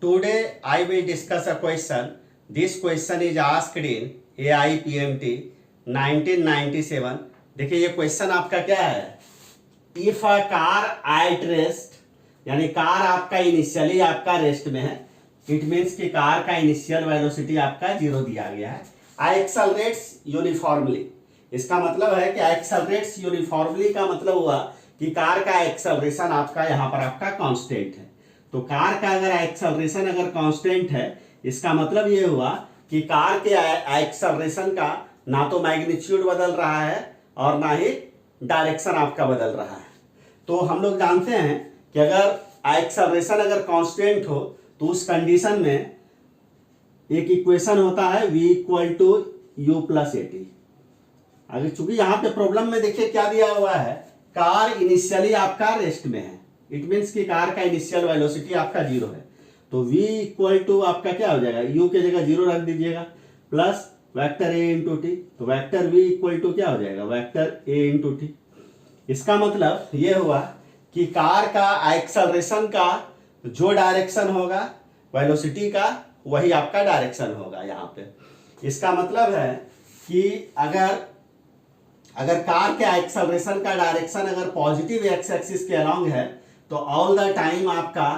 Today I will discuss a question. This question is asked in AIPMT 1997. देखिए ये question आपका क्या है, if a car at rest, यानी कार आपका इनिशियली आपका रेस्ट में है, इट मीन्स कि कार का इनिशियल वेलोसिटी आपका 0 दिया गया है, एक्सेलरेट्स यूनिफॉर्मली। इसका मतलब है कि एक्सेलरेट्स यूनिफॉर्मली का मतलब हुआ कि कार का एक्सेलरेशन आपका यहाँ पर आपका कांस्टेंट है। तो कार का अगर एक्सेलरेशन अगर कांस्टेंट है, इसका मतलब ये हुआ कि कार के एक्सेलरेशन का ना तो मैग्नीट्यूड बदल रहा है और ना ही डायरेक्शन आपका बदल रहा है। तो हम लोग जानते हैं कि अगर एक्सेलरेशन अगर कांस्टेंट हो तो उस कंडीशन में एक इक्वेशन होता है v equal to U plus A T. अगर चूंकि यहाँ पे प्रॉब्लम में देखिए क्या दिया हुआ है, कार इनिशियली आपका रेस्ट में है, इट मीन्स कि कार का इनिशियल वेलोसिटी आपका 0 है। तो v इक्वल टू आपका क्या हो जाएगा, u के जगह 0 रख दीजिएगा, plus vector a into T. तो वेक्टर v इक्वल टू क्या हो जाएगा, वेक्टर a इंटू टी। इसका मतलब ये हुआ कि कार का एक्सेलरेशन का जो डायरेक्शन होगा वेलोसिटी का, वही आपका डायरेक्शन होगा यहाँ पे। इसका मतलब है कि अगर कार के एक्सेलरेशन का डायरेक्शन अगर पॉजिटिव एक्स एक्सिस के अलोंग है, तो ऑल द टाइम आपका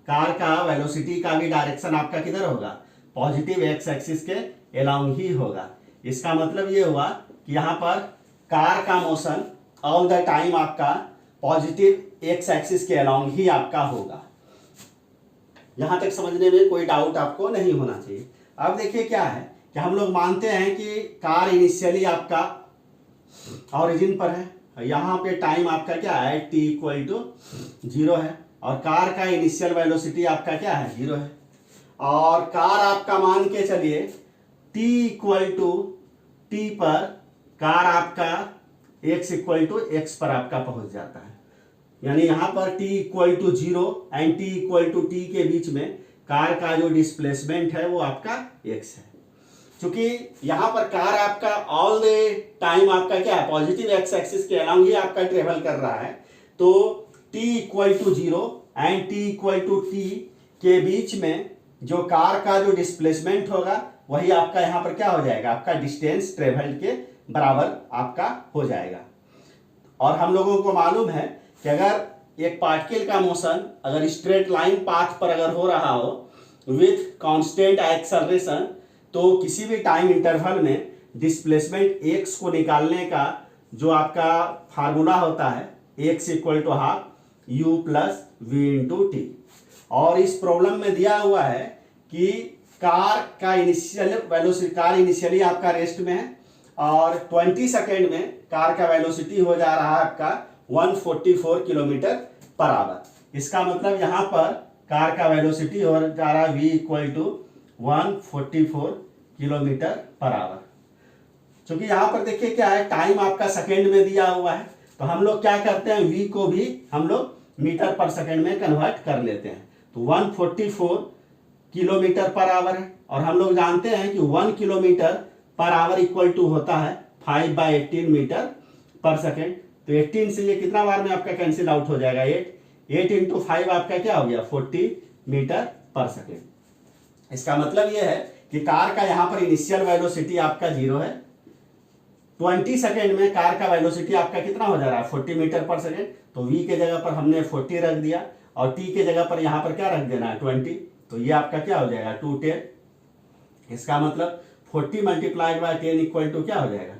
कार का वेलोसिटी का भी डायरेक्शन आपका किधर होगा, पॉजिटिव एक्स एक्सिस के अलोंग ही होगा। इसका मतलब ये हुआ कि यहाँ पर कार का मोशन ऑल द टाइम आपका पॉजिटिव एक्स एक्सिस के अलोंग ही आपका होगा। यहां तक समझने में कोई डाउट आपको नहीं होना चाहिए। अब देखिए क्या है कि हम लोग मानते हैं कि कार इनिशियली आपका ऑरिजिन पर है, यहाँ पे टाइम आपका क्या है, t इक्वल टू 0 है, और कार का इनिशियल वेलोसिटी आपका क्या है, 0 है, और कार आपका मान के चलिए t इक्वल टू t पर कार आपका x इक्वल टू x पर आपका पहुंच जाता है। यानी यहाँ पर t equal to 0 and t equal to t के बीच में कार का जो डिस्प्लेसमेंट है वो आपका x है। क्योंकि यहाँ पर कार आपका ऑल द टाइम आपका क्या है, पॉजिटिव एक्स एक्सिस के अलोंग ही आपका ट्रेवल कर रहा है। तो t equal to 0 and t equal to t के बीच में जो कार का जो डिस्प्लेसमेंट होगा, वही आपका यहाँ पर क्या हो जाएगा, आपका डिस्टेंस ट्रेवल्ड के बराबर आपका हो जाएगा। और हम लोगों को मालूम है कि अगर एक पार्टिकल का मोशन अगर स्ट्रेट लाइन पाथ पर अगर हो रहा हो विथ कांस्टेंट एक्सेलरेशन, तो किसी भी टाइम इंटरवल में डिस्प्लेसमेंट x को निकालने का जो आपका फार्मूला होता है, x equal to half U plus V into T. और इस प्रॉब्लम में दिया हुआ है कि कार का इनिशियल वेलोसिटी, कार इनिशियली आपका रेस्ट में है और 20 सेकेंड में कार का वेलोसिटी हो जा रहा है आपका 144 किलोमीटर पर आवर। इसका मतलब यहाँ पर कार का वेलोसिटी हो जा रहा है v equal to 144 kilometre per hour. क्योंकि यहाँ पर देखिए क्या है, टाइम आपका सेकेंड में दिया हुआ है, तो हम लोग क्या करते हैं, v को भी हम लोग मीटर पर सेकेंड में कन्वर्ट कर लेते हैं। तो 144 किलोमीटर पर आवर है, और हम लोग जानते हैं कि 1 kilometre per our equal to होता है 5/18 मीटर पर सेकेंड। तो 18 से ये कितना बार में आपका कैंसिल आउट हो जाएगा, 8 इंटू 5 आपका क्या हो गया, 40 मीटर पर सेकेंड। इसका मतलब ये है कि कार का यहाँ पर इनिशियल वेलोसिटी आपका 0 है, 20 सेकेंड में कार का वेलोसिटी आपका कितना हो जा रहा है, 40 मीटर पर सेकेंड। तो v के जगह पर हमने 40 रख दिया और t के जगह पर यहाँ पर क्या रख देना है, 20। तो ये आपका क्या हो जाएगा, 210। इसका मतलब 40 मल्टीप्लाइड बाय 10 इक्वल टू क्या हो जाएगा,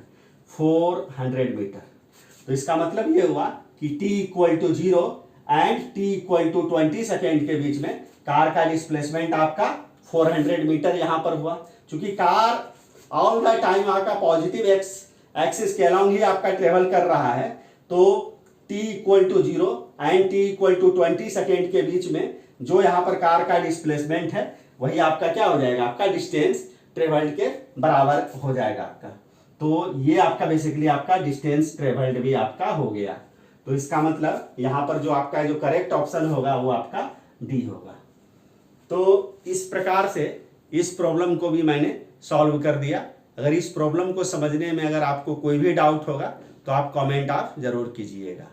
400 मीटर। तो इसका मतलब ये हुआ कि t equal to 0 and t equal to 20 second के बीच में कार का डिस्प्लेसमेंट आपका 400 मीटर यहाँ पर हुआ। चूंकि कार ऑल द टाइम आपका पॉजिटिव एक्स एक्सिस के अलोंग ही आपका ट्रेवल कर रहा है, तो t equal to 0 and t equal to 20 second के बीच में जो यहाँ पर कार का डिस्प्लेसमेंट है, वही आपका क्या हो जाएगा, आपका डिस्टेंस ट्रेवल्ड के बराबर हो जाएगा आपका। तो ये आपका बेसिकली आपका डिस्टेंस ट्रेवल्ड भी आपका हो गया। तो इसका मतलब यहाँ पर जो आपका जो करेक्ट ऑप्शन होगा वो आपका डी होगा। तो इस प्रकार से इस प्रॉब्लम को भी मैंने सॉल्व कर दिया। अगर इस प्रॉब्लम को समझने में अगर आपको कोई भी डाउट होगा तो आप कमेंट आप जरूर कीजिएगा।